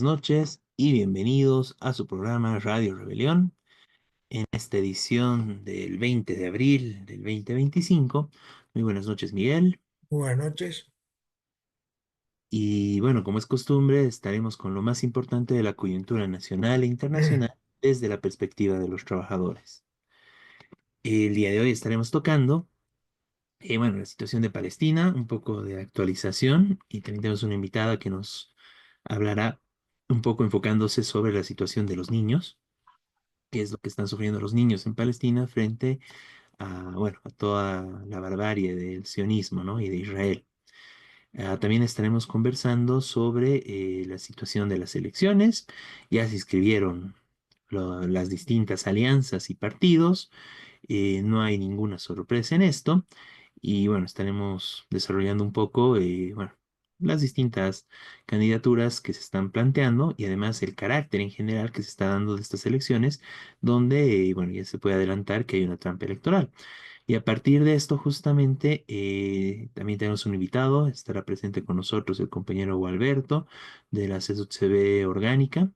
noches y bienvenidos a su programa Radio Rebelión en esta edición del 20 de abril del 2025. Muy buenas noches, Miguel. Buenas noches. Y bueno, como es costumbre, estaremos con lo más importante de la coyuntura nacional e internacional desde la perspectiva de los trabajadores. El día de hoy estaremos tocando, bueno, la situación de Palestina, un poco de actualización y también tenemos una invitada que nos hablará un poco enfocándose sobre la situación de los niños, qué es lo que están sufriendo los niños en Palestina frente a, bueno, a toda la barbarie del sionismo, ¿no? Y de Israel. También estaremos conversando sobre la situación de las elecciones. Ya se inscribieron las distintas alianzas y partidos. No hay ninguna sorpresa en esto. Y bueno, estaremos desarrollando un poco, bueno, las distintas candidaturas que se están planteando y además el carácter en general que se está dando de estas elecciones, donde, bueno, ya se puede adelantar que hay una trampa electoral. Y a partir de esto, justamente, también tenemos un invitado, estará presente con nosotros el compañero Gualberto de la CSUCB Orgánica,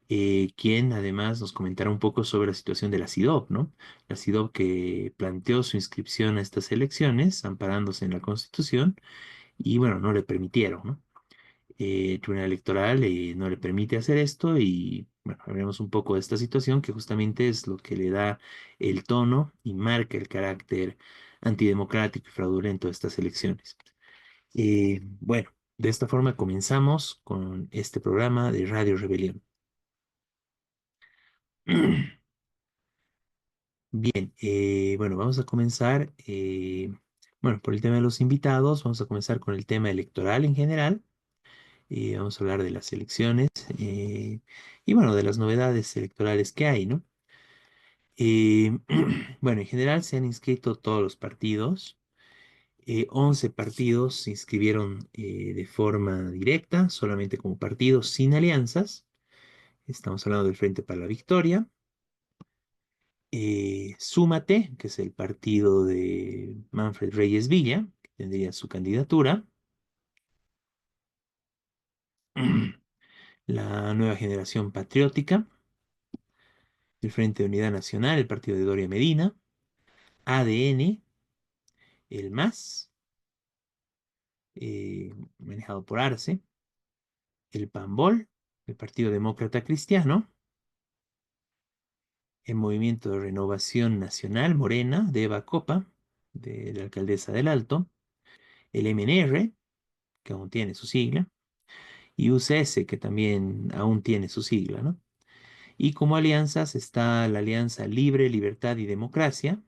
quien además nos comentará un poco sobre la situación de la CIDOB, ¿no? La CIDOB que planteó su inscripción a estas elecciones, amparándose en la Constitución, y bueno, no le permitieron, ¿no? El Tribunal Electoral no le permite hacer esto y bueno, hablaremos un poco de esta situación que justamente es lo que le da el tono y marca el carácter antidemocrático y fraudulento de estas elecciones. Bueno, de esta forma comenzamos con este programa de Radio Rebelión. Bien, bueno, vamos a comenzar, bueno, por el tema de los invitados, vamos a comenzar con el tema electoral en general. Vamos a hablar de las elecciones eh, y bueno, de las novedades electorales que hay, ¿no? Eh, bueno, en general se han inscrito todos los partidos. 11 partidos se inscribieron de forma directa, solamente como partidos sin alianzas. Estamos hablando del Frente para la Victoria. Súmate, que es el partido de Manfred Reyes Villa, que tendría su candidatura. La Nueva Generación Patriótica, el Frente de Unidad Nacional, el partido de Doria Medina, ADN, el MAS, manejado por Arce, el PAMBOL, el Partido Demócrata Cristiano, el Movimiento de Renovación Nacional, Morena, de Eva Copa, de la alcaldesa del Alto, el MNR, que aún tiene su sigla, y UCS, que también aún tiene su sigla, ¿no? Y como alianzas está la Alianza Libre, Libertad y Democracia,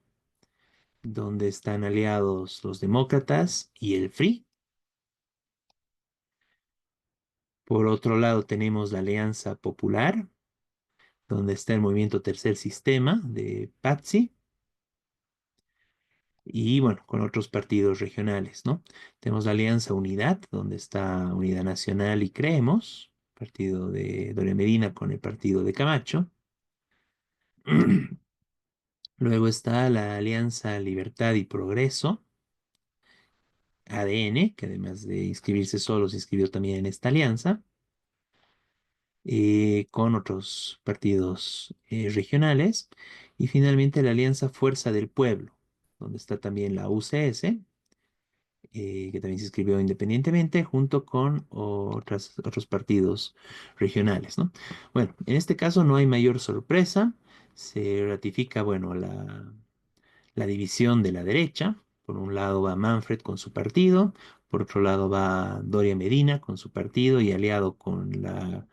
donde están aliados los demócratas y el FRI. Por otro lado tenemos la Alianza Popular, donde está el movimiento Tercer Sistema de Patsi, y bueno, con otros partidos regionales, ¿no? Tenemos la Alianza Unidad, donde está Unidad Nacional y Creemos, partido de Doria Medina con el partido de Camacho. Luego está la Alianza Libertad y Progreso, ADN, que además de inscribirse solo, se inscribió también en esta alianza, con otros partidos regionales. Y finalmente la Alianza Fuerza del Pueblo, donde está también la UCS, que también se inscribió independientemente, junto con otros partidos regionales, ¿no? Bueno, en este caso no hay mayor sorpresa. Se ratifica, bueno, la división de la derecha. Por un lado va Manfred con su partido, por otro lado va Doria Medina con su partido y aliado con la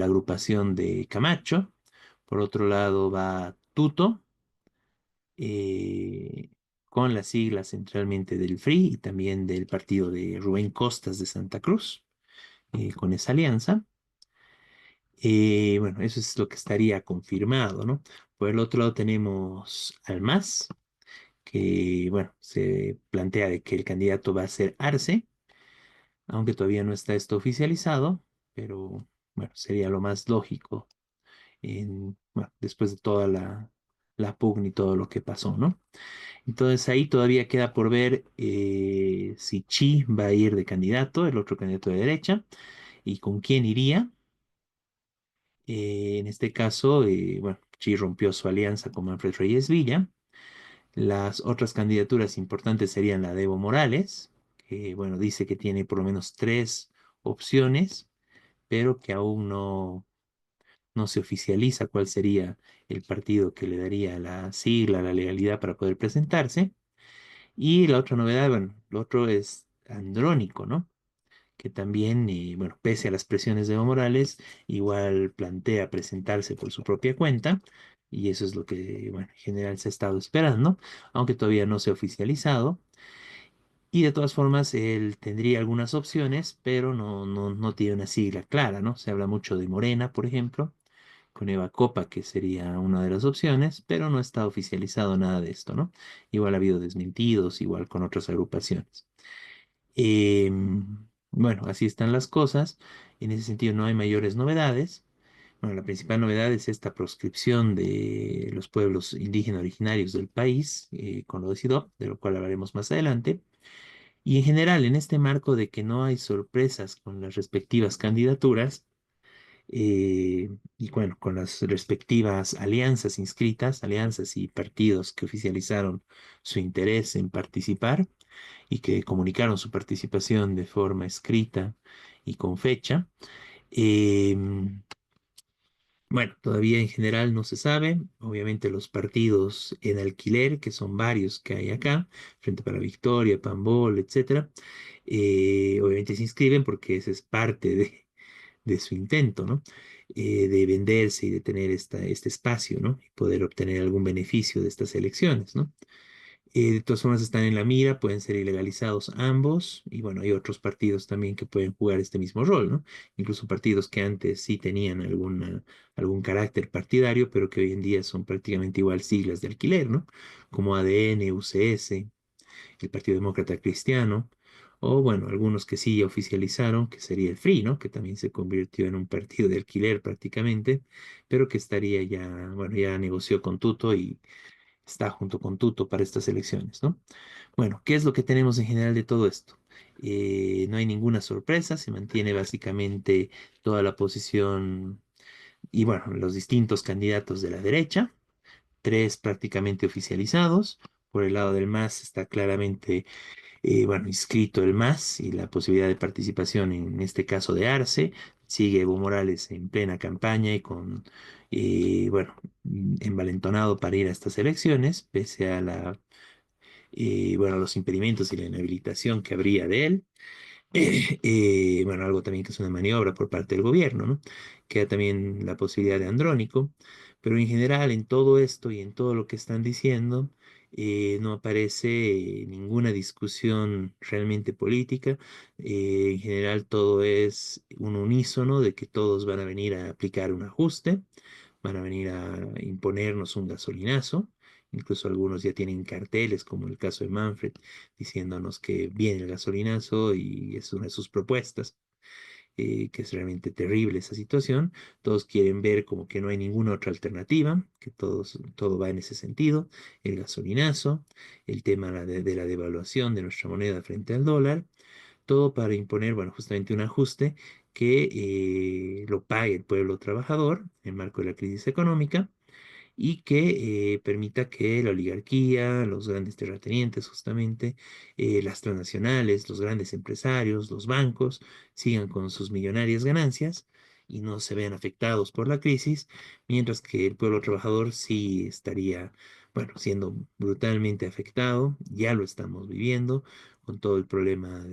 agrupación de Camacho. Por otro lado va Tuto, eh, con las siglas centralmente del FRI y también del partido de Rubén Costas de Santa Cruz, con esa alianza. Bueno, eso es lo que estaría confirmado, ¿no? Por el otro lado tenemos al MAS, que, bueno, se plantea de que el candidato va a ser Arce, aunque todavía no está esto oficializado, pero bueno, sería lo más lógico bueno, después de toda la pugna y todo lo que pasó, ¿no? Entonces ahí todavía queda por ver si Chi va a ir de candidato, el otro candidato de derecha, y con quién iría. En este caso, bueno, Chi rompió su alianza con Manfred Reyes Villa. Las otras candidaturas importantes serían la de Evo Morales, que bueno, dice que tiene por lo menos tres opciones, pero que aún no se oficializa cuál sería el partido que le daría la sigla, la legalidad para poder presentarse. Y la otra novedad, bueno, lo otro es Andrónico, ¿no? Que también, bueno, pese a las presiones de Evo Morales, igual plantea presentarse por su propia cuenta, y eso es lo que, bueno, en general se ha estado esperando, aunque todavía no se ha oficializado. Y de todas formas, él tendría algunas opciones, pero no tiene una sigla clara, ¿no? Se habla mucho de Morena, por ejemplo, con Eva Copa, que sería una de las opciones, pero no está oficializado nada de esto, ¿no? Igual ha habido desmentidos, igual con otras agrupaciones. Bueno, así están las cosas. En ese sentido no hay mayores novedades. Bueno, la principal novedad es esta proscripción de los pueblos indígenas originarios del país, con lo de SIDOP, de lo cual hablaremos más adelante. Y en general, en este marco de que no hay sorpresas con las respectivas candidaturas, y bueno, con las respectivas alianzas inscritas, alianzas y partidos que oficializaron su interés en participar y que comunicaron su participación de forma escrita y con fecha. Bueno, todavía en general no se sabe. Obviamente los partidos en alquiler, que son varios que hay acá, Frente para la Victoria, Pambol, etcétera, obviamente se inscriben porque ese es parte de su intento, ¿no? De venderse y de tener este espacio, ¿no? Y poder obtener algún beneficio de estas elecciones, ¿no? De todas formas están en la mira, pueden ser ilegalizados ambos, y bueno, hay otros partidos también que pueden jugar este mismo rol, ¿no? Incluso partidos que antes sí tenían algún carácter partidario, pero que hoy en día son prácticamente igual siglas de alquiler, ¿no? Como ADN, UCS, el Partido Demócrata Cristiano, o bueno, algunos que sí ya oficializaron, que sería el FRI, ¿no? Que también se convirtió en un partido de alquiler prácticamente, pero que estaría ya, bueno, ya negoció con Tuto y está junto con Tuto para estas elecciones, ¿no? Bueno, ¿qué es lo que tenemos en general de todo esto? No hay ninguna sorpresa, se mantiene básicamente toda la posición y bueno, los distintos candidatos de la derecha, tres prácticamente oficializados. Por el lado del MAS está claramente, bueno, inscrito el MAS y la posibilidad de participación en este caso de Arce. Sigue Evo Morales en plena campaña y con, bueno, envalentonado para ir a estas elecciones, pese a bueno, los impedimentos y la inhabilitación que habría de él. Bueno, algo también que es una maniobra por parte del gobierno, ¿no? Queda también la posibilidad de Andrónico, pero en general en todo esto y en todo lo que están diciendo, no aparece ninguna discusión realmente política. En general todo es un unísono de que todos van a venir a aplicar un ajuste, van a venir a imponernos un gasolinazo. Incluso algunos ya tienen carteles, como el caso de Manfred, diciéndonos que viene el gasolinazo y es una de sus propuestas, que es realmente terrible esa situación. Todos quieren ver como que no hay ninguna otra alternativa, que todo va en ese sentido. El gasolinazo, el tema de la devaluación de nuestra moneda frente al dólar, todo para imponer, bueno, justamente un ajuste que lo pague el pueblo trabajador en marco de la crisis económica y que permita que la oligarquía, los grandes terratenientes justamente, las transnacionales, los grandes empresarios, los bancos, sigan con sus millonarias ganancias y no se vean afectados por la crisis, mientras que el pueblo trabajador sí estaría, bueno, siendo brutalmente afectado, ya lo estamos viviendo, con todo el problema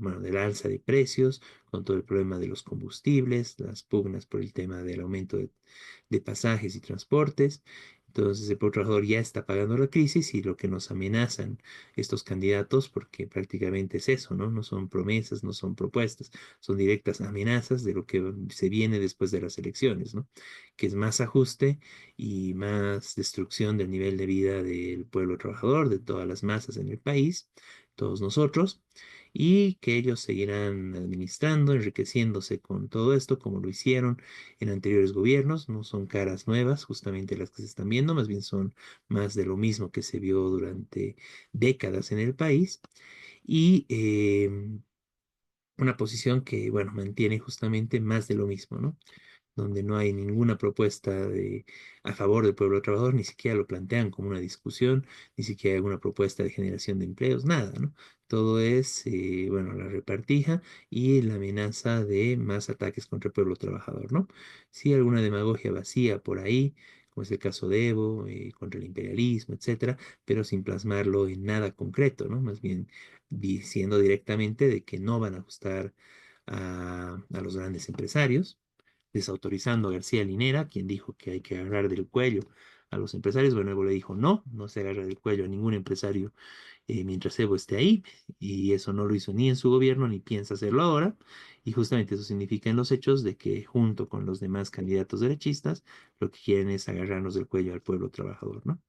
bueno, del alza de precios, con todo el problema de los combustibles, las pugnas por el tema del aumento de pasajes y transportes. Entonces el pueblo trabajador ya está pagando la crisis y lo que nos amenazan estos candidatos, porque prácticamente es eso, ¿no? No son promesas, no son propuestas, son directas amenazas de lo que se viene después de las elecciones, ¿no? Que es más ajuste y más destrucción del nivel de vida del pueblo trabajador, de todas las masas en el país, todos nosotros, y que ellos seguirán administrando, enriqueciéndose con todo esto, como lo hicieron en anteriores gobiernos. No son caras nuevas, justamente las que se están viendo, más bien son más de lo mismo que se vio durante décadas en el país. Y una posición que, bueno, mantiene justamente más de lo mismo, ¿no? donde no hay ninguna propuesta a favor del pueblo trabajador, ni siquiera lo plantean como una discusión, ni siquiera hay alguna propuesta de generación de empleos, nada, ¿no? Todo es, bueno, la repartija y la amenaza de más ataques contra el pueblo trabajador, ¿no? Sí, alguna demagogia vacía por ahí, como es el caso de Evo, contra el imperialismo, etcétera, pero sin plasmarlo en nada concreto, ¿no? Más bien diciendo directamente de que no van a ajustar a los grandes empresarios, desautorizando a García Linera, quien dijo que hay que agarrar del cuello a los empresarios. Bueno, Evo le dijo no, no se agarra del cuello a ningún empresario mientras Evo esté ahí, y eso no lo hizo ni en su gobierno ni piensa hacerlo ahora. Y justamente eso significa en los hechos de que junto con los demás candidatos derechistas, lo que quieren es agarrarnos del cuello al pueblo trabajador, ¿no?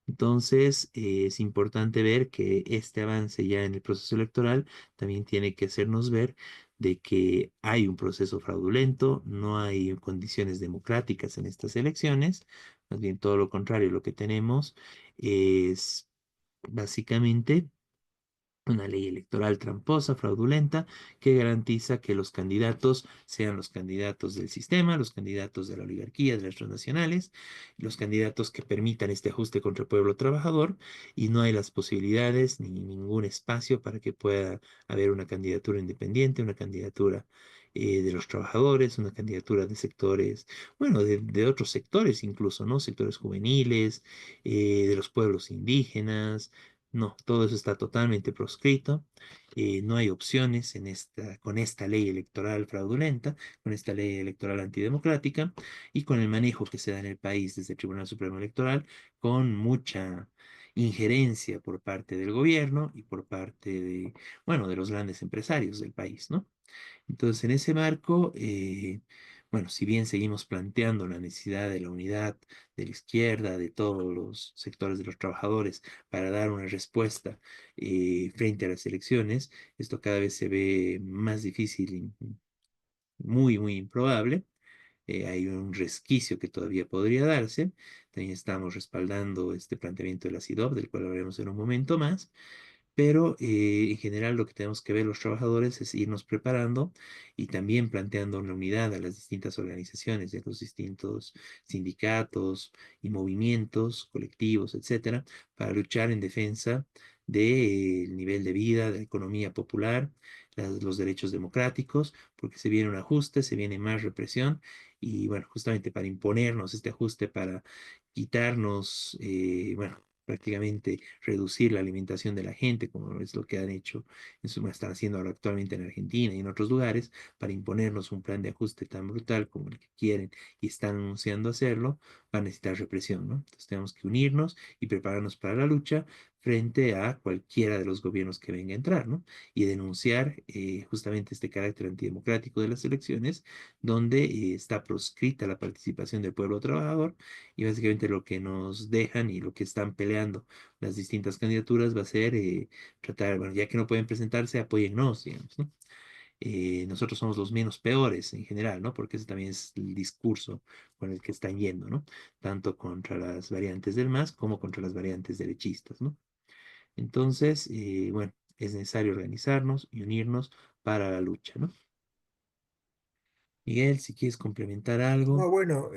Entonces, es importante ver que este avance ya en el proceso electoral también tiene que hacernos ver de que hay un proceso fraudulento, no hay condiciones democráticas en estas elecciones, más bien todo lo contrario, lo que tenemos es básicamente una ley electoral tramposa, fraudulenta, que garantiza que los candidatos sean los candidatos del sistema, los candidatos de la oligarquía, de las transnacionales, los candidatos que permitan este ajuste contra el pueblo trabajador, y no hay las posibilidades ni ningún espacio para que pueda haber una candidatura independiente, una candidatura de los trabajadores, una candidatura de sectores, bueno, de otros sectores incluso, ¿no? Sectores juveniles, de los pueblos indígenas. No, todo eso está totalmente proscrito. No hay opciones con esta ley electoral fraudulenta, con esta ley electoral antidemocrática y con el manejo que se da en el país desde el Tribunal Supremo Electoral, con mucha injerencia por parte del gobierno y por parte de, bueno, de los grandes empresarios del país, ¿no? Entonces, en ese marco, bueno, si bien seguimos planteando la necesidad de la unidad de la izquierda, de todos los sectores de los trabajadores, para dar una respuesta frente a las elecciones, esto cada vez se ve más difícil y muy, muy improbable. Hay un resquicio que todavía podría darse. También estamos respaldando este planteamiento de la CIDOB, del cual hablaremos en un momento más. Pero en general lo que tenemos que ver los trabajadores es irnos preparando y también planteando una unidad a las distintas organizaciones, de los distintos sindicatos y movimientos colectivos, etcétera, para luchar en defensa del nivel de vida, de la economía popular, los derechos democráticos, porque se viene un ajuste, se viene más represión y bueno, justamente para imponernos este ajuste, para quitarnos, bueno, prácticamente reducir la alimentación de la gente, como es lo que han hecho, están haciendo ahora actualmente en Argentina y en otros lugares, para imponernos un plan de ajuste tan brutal como el que quieren y están anunciando hacerlo, va a necesitar represión, ¿no? Entonces tenemos que unirnos y prepararnos para la lucha frente a cualquiera de los gobiernos que venga a entrar, ¿no? Y denunciar justamente este carácter antidemocrático de las elecciones, donde está proscrita la participación del pueblo trabajador y básicamente lo que nos dejan y lo que están peleando las distintas candidaturas va a ser tratar, bueno, ya que no pueden presentarse, apóyennos, digamos, ¿no? Nosotros somos los menos peores en general, ¿no? Porque ese también es el discurso con el que están yendo, ¿no? Tanto contra las variantes del MAS como contra las variantes derechistas, ¿no? Entonces, bueno, es necesario organizarnos y unirnos para la lucha, ¿no? Miguel, si quieres complementar algo. No, bueno,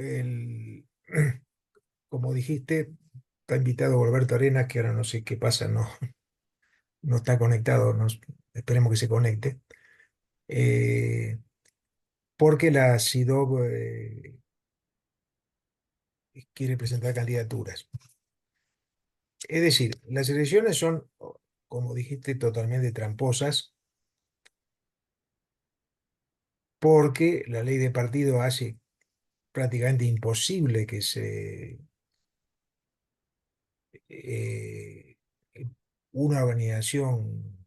como dijiste, está invitado Alberto Arenas, que ahora no sé qué pasa, no, no está conectado, esperemos que se conecte, eh, porque la CIDOB quiere presentar candidaturas. Es decir, las elecciones son, como dijiste, totalmente tramposas, porque la ley de partido hace prácticamente imposible que eh, una organización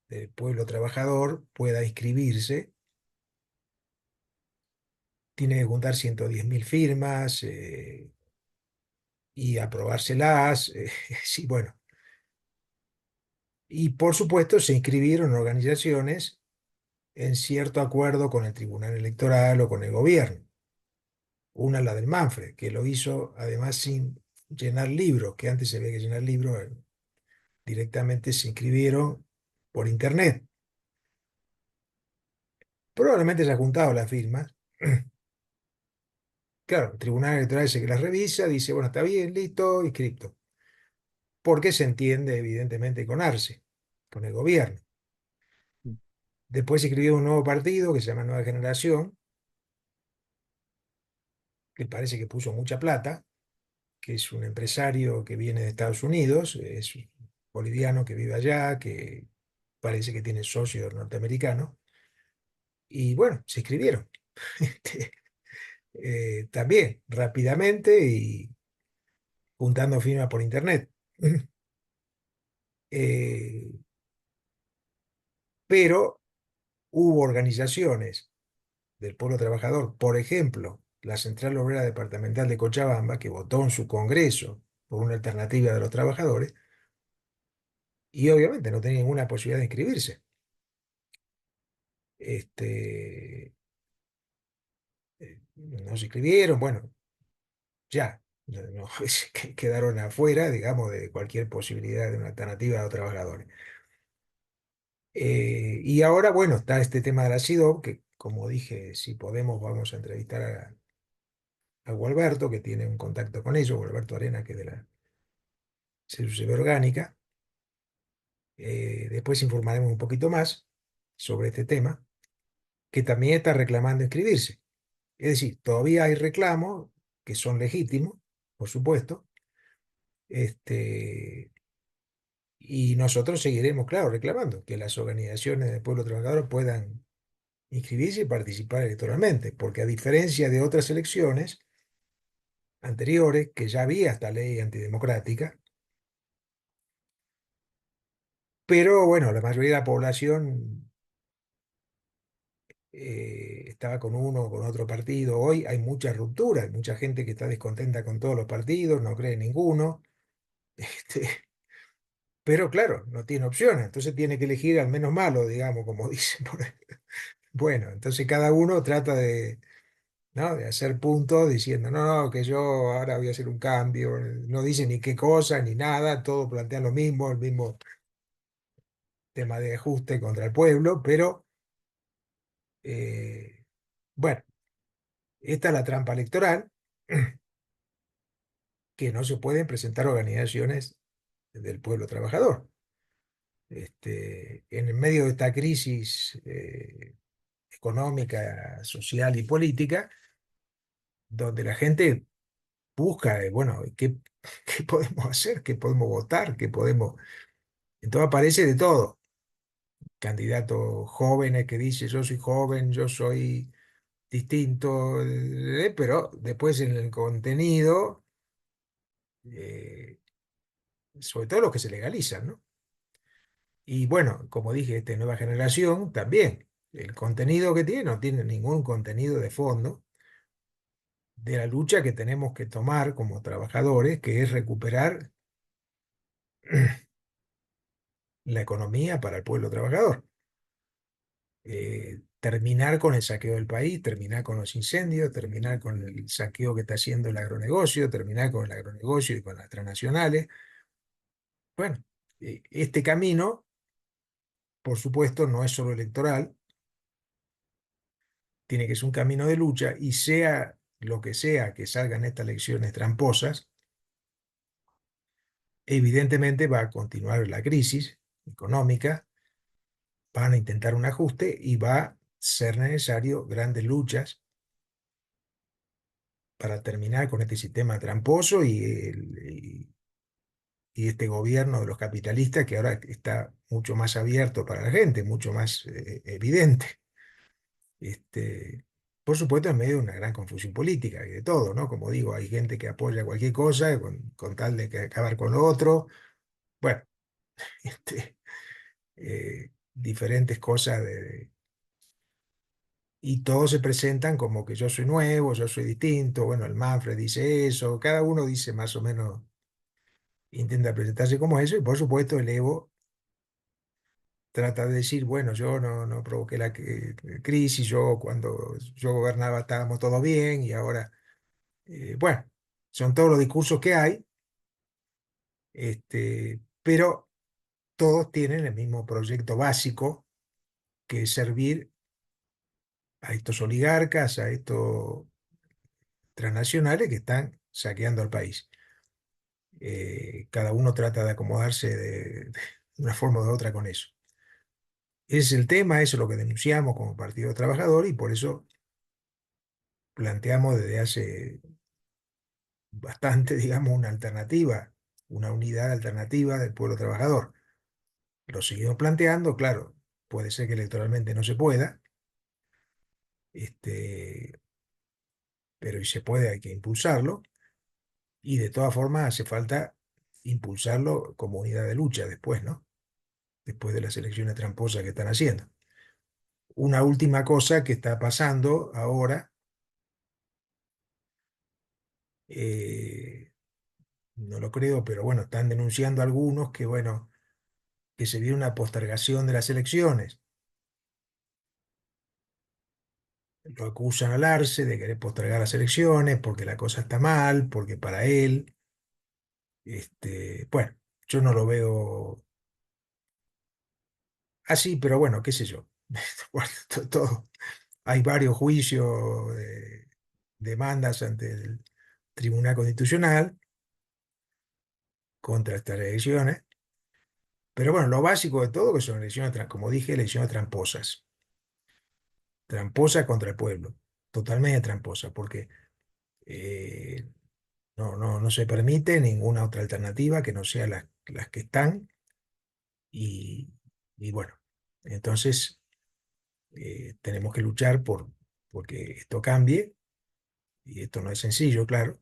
del pueblo trabajador pueda inscribirse. Tiene que juntar 110.000 firmas y aprobárselas. Sí, bueno. Y por supuesto se inscribieron organizaciones en cierto acuerdo con el Tribunal Electoral o con el gobierno. Una, la del Manfred, que lo hizo además sin llenar libros, que antes se había que llenar libros, directamente se inscribieron por internet. Probablemente se ha juntado las firmas, Claro, el Tribunal Electoral dice que las revisa, dice, bueno, está bien, listo, inscripto. Porque se entiende evidentemente con Arce, con el gobierno. Después se escribió un nuevo partido que se llama Nueva Generación, que parece que puso mucha plata, que es un empresario que viene de Estados Unidos, es un boliviano que vive allá, que parece que tiene socios norteamericanos, y bueno, se inscribieron. Este, también rápidamente y juntando firmas por internet. Eh, pero hubo organizaciones del pueblo trabajador, por ejemplo, la Central Obrera Departamental de Cochabamba, que votó en su congreso por una alternativa de los trabajadores, y obviamente no tenía ninguna posibilidad de inscribirse. Este, no se inscribieron, bueno, ya, no, quedaron afuera, digamos, de cualquier posibilidad de una alternativa a los trabajadores. Y ahora, bueno, está este tema de la SIDO, que como dije, si podemos, vamos a entrevistar a Gualberto, que tiene un contacto con ellos, Gualberto Arena, que es de la célula orgánica. Después informaremos un poquito más sobre este tema, que también está reclamando inscribirse. Es decir, todavía hay reclamos que son legítimos, por supuesto, este, y nosotros seguiremos, claro, reclamando que las organizaciones del pueblo trabajador puedan inscribirse y participar electoralmente, porque a diferencia de otras elecciones anteriores, que ya había esta ley antidemocrática, pero bueno, la mayoría de la población estaba con uno o con otro partido. Hoy hay mucha ruptura, hay mucha gente que está descontenta con todos los partidos, no cree en ninguno, este, pero claro, no tiene opciones, entonces tiene que elegir al menos malo, digamos, como dicen por ahí. Bueno, entonces cada uno trata de, ¿no?, de hacer puntos diciendo, no, no, que yo ahora voy a hacer un cambio, no dice ni qué cosa ni nada, todo plantea lo mismo, el mismo tema de ajuste contra el pueblo, pero eh, bueno, esta es la trampa electoral, que no se pueden presentar organizaciones del pueblo trabajador. En el medio de esta crisis económica, social y política, donde la gente busca, bueno, ¿qué podemos hacer? ¿Qué podemos votar? ¿Qué podemos...? Entonces aparece de todo. Candidatos jóvenes que dicen, yo soy joven, yo soy distinto, pero después en el contenido, eh, sobre todo los que se legalizan, ¿no? Y bueno, como dije, esta nueva generación también, el contenido que tiene no tiene ningún contenido de fondo de la lucha que tenemos que tomar como trabajadores, que es recuperar la economía para el pueblo trabajador. Terminar con el saqueo del país, terminar con los incendios, terminar con el saqueo que está haciendo el agronegocio, terminar con el agronegocio y con las transnacionales. Bueno, este camino, por supuesto, no es solo electoral, tiene que ser un camino de lucha y sea lo que sea que salgan estas elecciones tramposas, evidentemente va a continuar la crisis económica, van a intentar un ajuste y va a ser necesario grandes luchas para terminar con este sistema tramposo y este gobierno de los capitalistas que ahora está mucho más abierto para la gente, mucho más evidente. Este, por supuesto, en medio de una gran confusión política y de todo, ¿no? Como digo, hay gente que apoya cualquier cosa con tal de que acabar con lo otro. Bueno, diferentes cosas y todos se presentan como que yo soy nuevo, yo soy distinto. Bueno, el Manfred dice eso, cada uno dice más o menos, intenta presentarse como eso, y por supuesto el Evo trata de decir, bueno, yo no provoqué la crisis, yo cuando yo gobernaba estábamos todos bien y ahora, bueno, son todos los discursos que hay, pero todos tienen el mismo proyecto básico, que es servir a estos oligarcas, a estos transnacionales que están saqueando al país. Cada uno trata de acomodarse de una forma u otra con eso. Ese es el tema, eso es lo que denunciamos como Partido Trabajador y por eso planteamos desde hace bastante, digamos, una alternativa, una unidad alternativa del pueblo trabajador. Lo seguimos planteando, claro, puede ser que electoralmente no se pueda, este, pero si se puede hay que impulsarlo y de todas formas hace falta impulsarlo como unidad de lucha después, ¿no? Después de las elecciones tramposas que están haciendo. Una última cosa que está pasando ahora, eh, no lo creo, pero bueno, están denunciando algunos que, bueno, que se viene una postergación de las elecciones. Lo acusan al Arce de querer postergar las elecciones porque la cosa está mal, porque para él, bueno, yo no lo veo así, pero bueno, qué sé yo. Bueno, todo, hay varios juicios, demandas ante el Tribunal Constitucional contra estas elecciones. Pero bueno, lo básico de todo que son elecciones, como dije, elecciones tramposas. Tramposas contra el pueblo. Totalmente tramposas, porque eh, no se permite ninguna otra alternativa que no sea las que están. Y, y bueno, entonces tenemos que luchar porque esto cambie. Y esto no es sencillo, claro,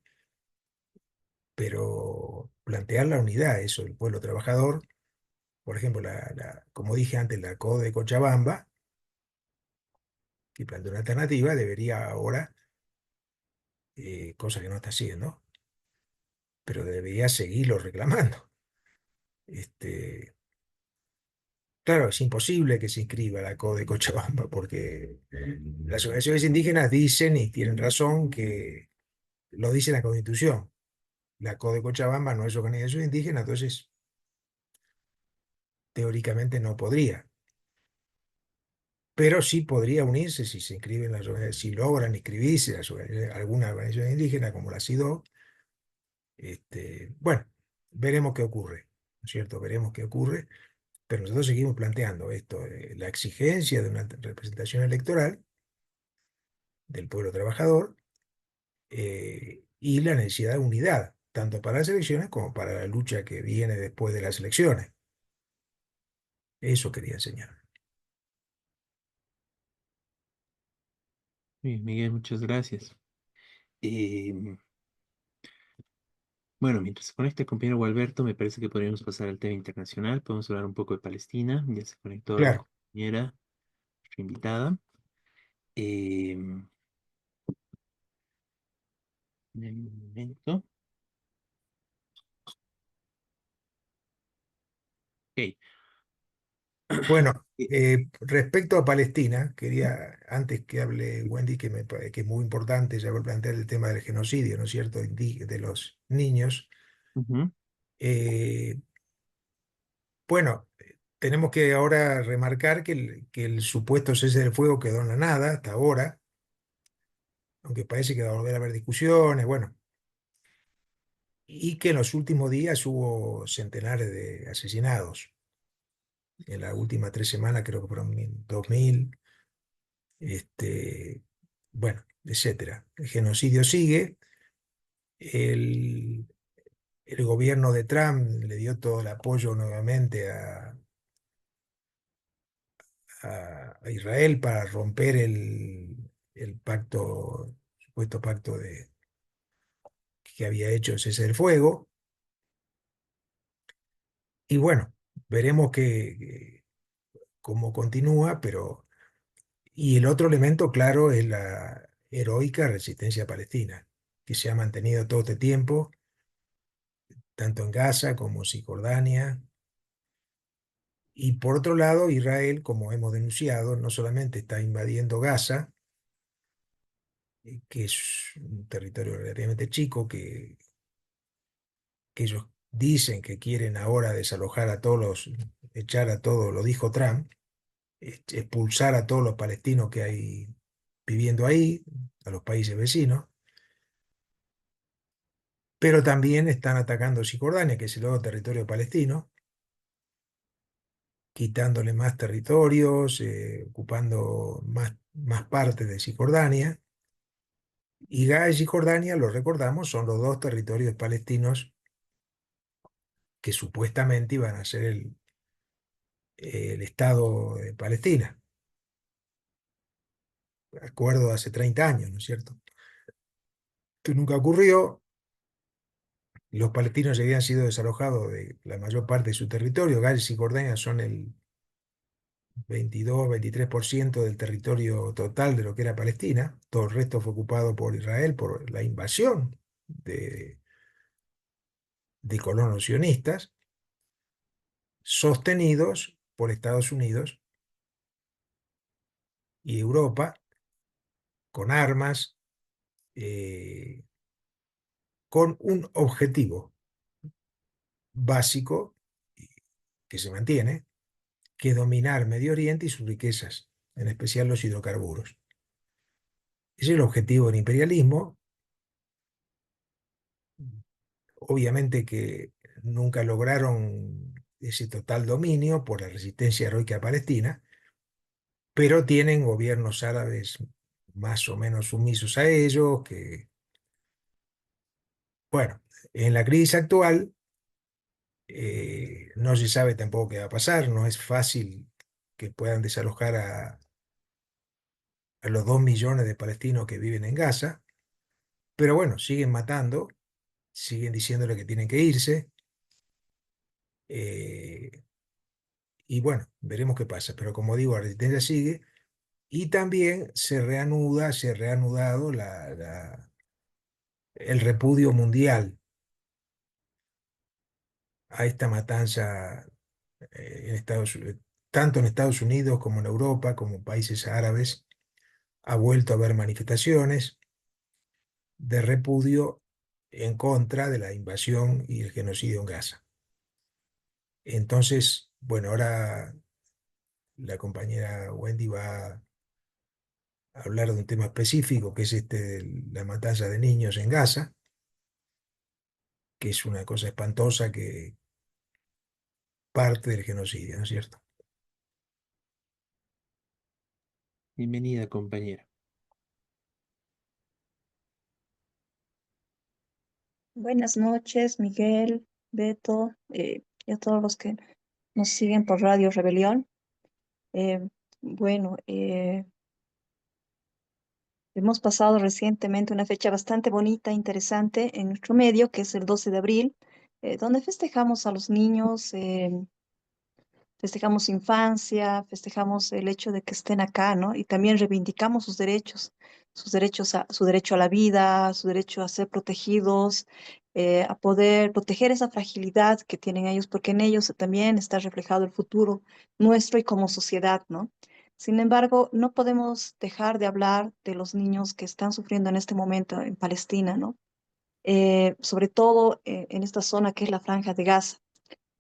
pero plantear la unidad, eso, el pueblo trabajador. Por ejemplo, como dije antes, la CODE de Cochabamba, que plantea una alternativa, debería ahora, cosa que no está haciendo, pero debería seguirlo reclamando. Este, claro, es imposible que se inscriba la CODE de Cochabamba porque las organizaciones indígenas dicen, y tienen razón, que lo dice la Constitución. La CODE de Cochabamba no es organización indígena, entonces teóricamente no podría. Pero sí podría unirse si se inscriben las organizaciones, si logran inscribirse alguna organización indígena como la SIDO. Bueno, veremos qué ocurre, ¿no es cierto? Veremos qué ocurre, pero nosotros seguimos planteando esto, la exigencia de una representación electoral del pueblo trabajador y la necesidad de unidad, tanto para las elecciones como para la lucha que viene después de las elecciones. Eso quería enseñar. Bien, Miguel, muchas gracias. Em, bueno, mientras se conecta el compañero Gualberto, me parece que podríamos pasar al tema internacional. Podemos hablar un poco de Palestina. Ya se conectó la Claro. compañera, nuestra invitada. Em, en un momento. Ok. Bueno, Eh, respecto a Palestina, quería, antes que hable Wendy, que es muy importante, ya voy a plantear el tema del genocidio, ¿no es cierto?, de los niños. ujú, Eh, bueno, tenemos que ahora remarcar que el supuesto cese del fuego quedó en la nada hasta ahora, aunque parece que va a volver a haber discusiones, bueno, y que en los últimos días hubo centenares de asesinados. En las últimas 3 semanas creo que fueron 2000, este, bueno, etcétera. El genocidio sigue. El, el gobierno de Trump le dio todo el apoyo nuevamente a Israel para romper el pacto, supuesto pacto que había hecho el cese del fuego. Y bueno, veremos cómo continúa, pero... Y el otro elemento, claro, es la heroica resistencia palestina, que se ha mantenido todo este tiempo, tanto en Gaza como en Cisjordania. Y por otro lado, Israel, como hemos denunciado, no solamente está invadiendo Gaza, que es un territorio relativamente chico, que ellos dicen que quieren ahora desalojar a todos echar a todos, lo dijo Trump, expulsar a todos los palestinos que hay viviendo ahí, a los países vecinos. pero también están atacando Cisjordania, que es el otro territorio palestino, quitándole más territorios, ocupando más partes de Cisjordania. Y Gaza y Cisjordania, lo recordamos, son los dos territorios palestinos que supuestamente iban a ser el Estado de Palestina, acuerdo hace 30 años, ¿no es cierto? Esto nunca ocurrió. Los palestinos ya habían sido desalojados de la mayor parte de su territorio. Gaza y Cisjordania son el 22-23% del territorio total de lo que era Palestina. Todo el resto fue ocupado por Israel por la invasión de colonos sionistas, sostenidos por Estados Unidos y Europa con armas, eh, con un objetivo básico que se mantiene, que es dominar Medio Oriente y sus riquezas, en especial los hidrocarburos. Ese es el objetivo del imperialismo. Obviamente que nunca lograron ese total dominio por la resistencia heroica palestina, pero tienen gobiernos árabes más o menos sumisos a ellos, que, bueno, en la crisis actual no se sabe tampoco qué va a pasar, no es fácil que puedan desalojar a los 2 millones de palestinos que viven en Gaza, pero bueno, siguen matando, siguen diciéndole que tienen que irse, eh, y bueno, veremos qué pasa, pero como digo, la resistencia sigue. Y también se ha reanudado el repudio mundial a esta matanza tanto en Estados Unidos como en Europa, como países árabes. Ha vuelto a haber manifestaciones de repudio en contra de la invasión y el genocidio en Gaza. Entonces, bueno, ahora la compañera Wendy va a hablar de un tema específico, que es la matanza de niños en Gaza, que es una cosa espantosa que parte del genocidio, ¿no es cierto? Bienvenida, compañera. Buenas noches, Miguel, Beto, y a todos los que nos siguen por Radio Rebelión. Eh, bueno, hemos pasado recientemente una fecha bastante bonita, interesante en nuestro medio, que es el 12 de abril, donde festejamos a los niños, festejamos su infancia, festejamos el hecho de que estén acá, ¿no? Y también reivindicamos sus derechos su derecho a la vida, su derecho a ser protegidos, a poder proteger esa fragilidad que tienen ellos, porque en ellos también está reflejado el futuro nuestro y como sociedad, ¿no? Sin embargo, no podemos dejar de hablar de los niños que están sufriendo en este momento en Palestina, ¿no? Sobre todo en esta zona que es la Franja de Gaza.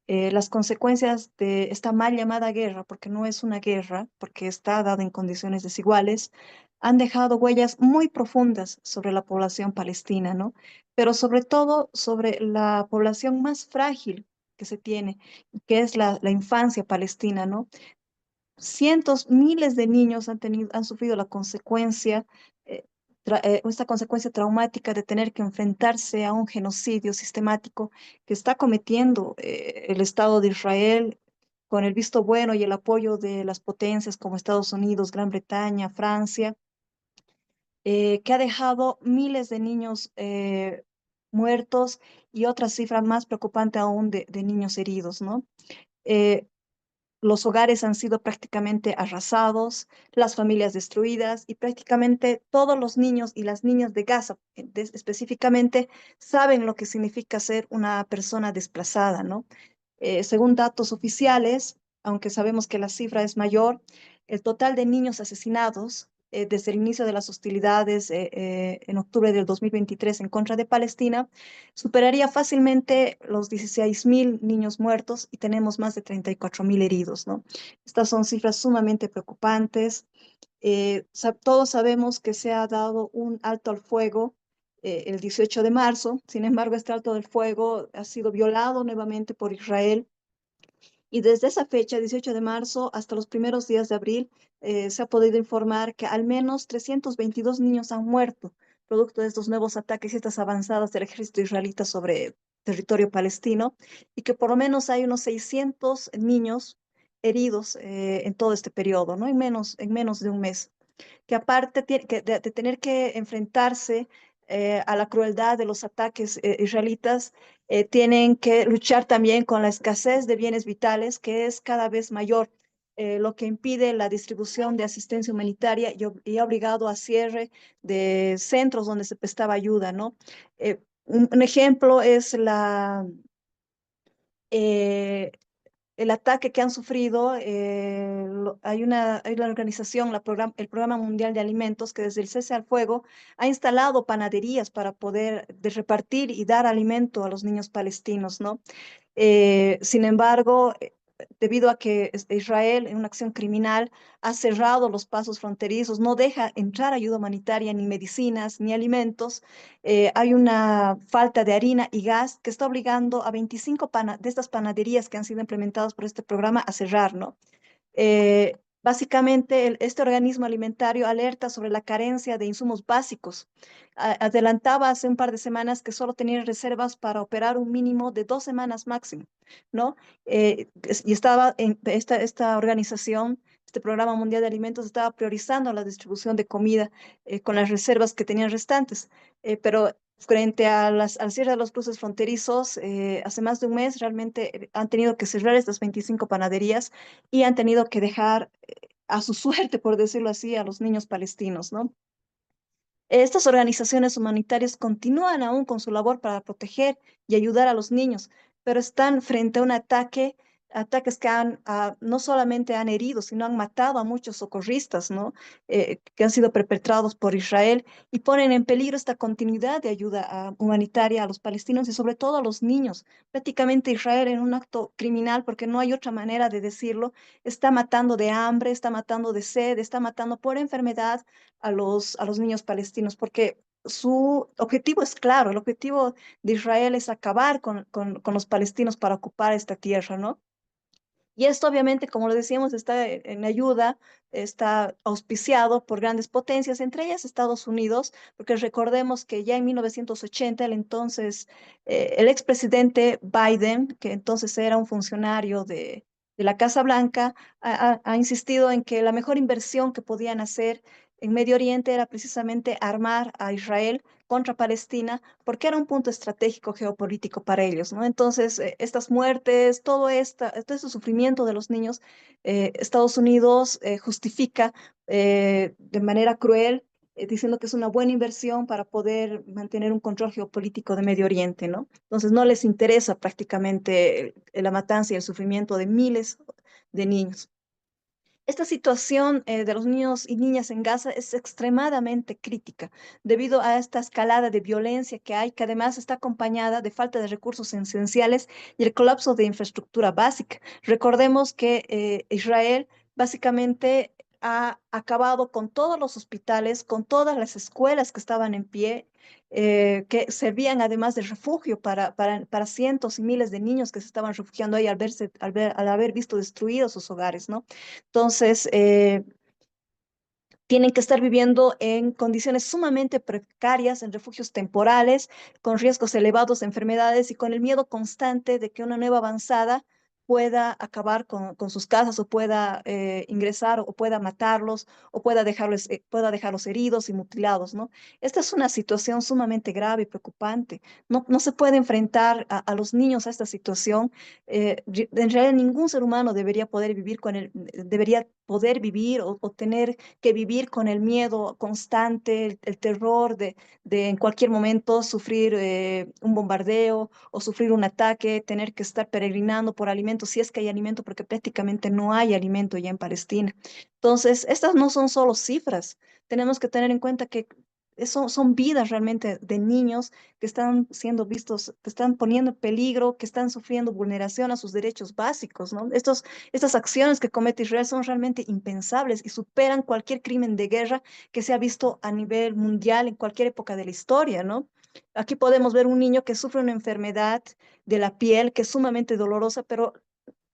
Las consecuencias de esta mal llamada guerra, porque no es una guerra, porque está dada en condiciones desiguales, han dejado huellas muy profundas sobre la población palestina, ¿no? Pero sobre todo sobre la población más frágil que se tiene, que es la infancia palestina, ¿no? Cientos, miles de niños han sufrido la consecuencia, esta consecuencia traumática de tener que enfrentarse a un genocidio sistemático que está cometiendo el Estado de Israel con el visto bueno y el apoyo de las potencias como Estados Unidos, Gran Bretaña, Francia, que ha dejado miles de niños muertos y otra cifra más preocupante aún de niños heridos, ¿no? Eh, los hogares han sido prácticamente arrasados, las familias destruidas y prácticamente todos los niños y las niñas de Gaza específicamente saben lo que significa ser una persona desplazada, ¿no? Según datos oficiales, aunque sabemos que la cifra es mayor, el total de niños asesinados desde el inicio de las hostilidades en octubre del 2023 en contra de Palestina superaría fácilmente los 16.000 niños muertos y tenemos más de 34.000 heridos, ¿no? Estas son cifras sumamente preocupantes. Todos sabemos que se ha dado un alto al fuego el 18 de marzo. Sin embargo, este alto del fuego ha sido violado nuevamente por Israel y desde esa fecha, 18 de marzo, hasta los primeros días de abril, se ha podido informar que al menos 322 niños han muerto, producto de estos nuevos ataques y estas avanzadas del ejército israelita sobre territorio palestino, y que por lo menos hay unos 600 niños heridos en todo este periodo, ¿no? En menos de un mes que aparte de tener que enfrentarse a la crueldad de los ataques israelitas, tienen que luchar también con la escasez de bienes vitales, que es cada vez mayor, lo que impide la distribución de asistencia humanitaria y ha obligado a cierre de centros donde se prestaba ayuda, ¿no? Un ejemplo es eh, el ataque que han sufrido, hay una organización, el Programa Mundial de Alimentos, que desde el cese al fuego ha instalado panaderías para poder repartir y dar alimento a los niños palestinos, ¿no? Sin embargo, debido a que Israel, en una acción criminal, ha cerrado los pasos fronterizos, no deja entrar ayuda humanitaria, ni medicinas, ni alimentos, hay una falta de harina y gas que está obligando a 25 de estas panaderías que han sido implementadas por este programa a cerrar, ¿no? Básicamente, este organismo alimentario alerta sobre la carencia de insumos básicos. Adelantaba hace un par de semanas que solo tenía reservas para operar un mínimo de 2 semanas máximo, ¿no? Y estaba en esta organización, este Programa Mundial de Alimentos, estaba priorizando la distribución de comida con las reservas que tenían restantes. Pero frente a al cierre de los cruces fronterizos, hace más de un mes realmente han tenido que cerrar estas 25 panaderías y han tenido que dejar a su suerte, por decirlo así, a los niños palestinos, ¿no? Estas organizaciones humanitarias continúan aún con su labor para proteger y ayudar a los niños, pero están frente a un ataques que no solamente han herido, sino han matado a muchos socorristas, ¿no? Que han sido perpetrados por Israel y ponen en peligro esta continuidad de ayuda humanitaria a los palestinos y sobre todo a los niños. Prácticamente Israel, en un acto criminal, porque no hay otra manera de decirlo, está matando de hambre, está matando de sed, está matando por enfermedad a los niños palestinos, porque su objetivo es claro, el objetivo de Israel es acabar con los palestinos para ocupar esta tierra, ¿no? Y esto obviamente, como lo decíamos, está en ayuda, está auspiciado por grandes potencias, entre ellas Estados Unidos, porque recordemos que ya en 1980, el expresidente Biden, que entonces era un funcionario de la Casa Blanca, ha insistido en que la mejor inversión que podían hacer en Medio Oriente era precisamente armar a Israel contra Palestina, porque era un punto estratégico geopolítico para ellos, ¿no? Entonces, estas muertes, todo este sufrimiento de los niños, Estados Unidos justifica de manera cruel, diciendo que es una buena inversión para poder mantener un control geopolítico de Medio Oriente, ¿no? Entonces, no les interesa prácticamente la matanza y el sufrimiento de miles de niños. Esta situación de los niños y niñas en Gaza es extremadamente crítica debido a esta escalada de violencia que hay, que además está acompañada de falta de recursos esenciales y el colapso de infraestructura básica. Recordemos que Israel básicamente ha acabado con todos los hospitales, con todas las escuelas que estaban en pie, que servían además de refugio para cientos y miles de niños que se estaban refugiando ahí al haber visto destruidos sus hogares, ¿no? Entonces, tienen que estar viviendo en condiciones sumamente precarias, en refugios temporales, con riesgos elevados de enfermedades y con el miedo constante de que una nueva avanzada pueda acabar con sus casas o pueda ingresar o pueda matarlos o pueda dejarlos heridos y mutilados, ¿no? Esta es una situación sumamente grave y preocupante. No se puede enfrentar a los niños a esta situación. En realidad, ningún ser humano debería poder vivir debería poder vivir o tener que vivir con el miedo constante, el terror de en cualquier momento sufrir un bombardeo o sufrir un ataque, tener que estar peregrinando por alimentos, si es que hay alimento, porque prácticamente no hay alimento ya en Palestina. Entonces, estas no son solo cifras. Tenemos que tener en cuenta que Son vidas realmente de niños que están siendo vistos, que están poniendo en peligro, que están sufriendo vulneración a sus derechos básicos, ¿no? Estas acciones que comete Israel son realmente impensables y superan cualquier crimen de guerra que se ha visto a nivel mundial en cualquier época de la historia, ¿no? Aquí podemos ver un niño que sufre una enfermedad de la piel que es sumamente dolorosa, pero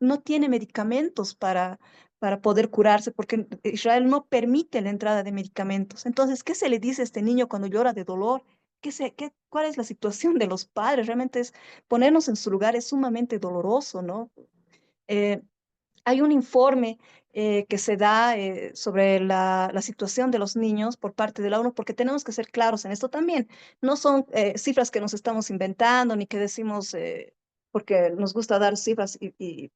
no tiene medicamentos para poder curarse, porque Israel no permite la entrada de medicamentos. Entonces, ¿qué se le dice a este niño cuando llora de dolor? ¿Cuál es la situación de los padres? Realmente es ponernos en su lugar, es sumamente doloroso, ¿no? Eh, Hay un informe que se da sobre la situación de los niños por parte de la ONU, porque tenemos que ser claros en esto también. No son cifras que nos estamos inventando, ni que decimos porque nos gusta dar cifras y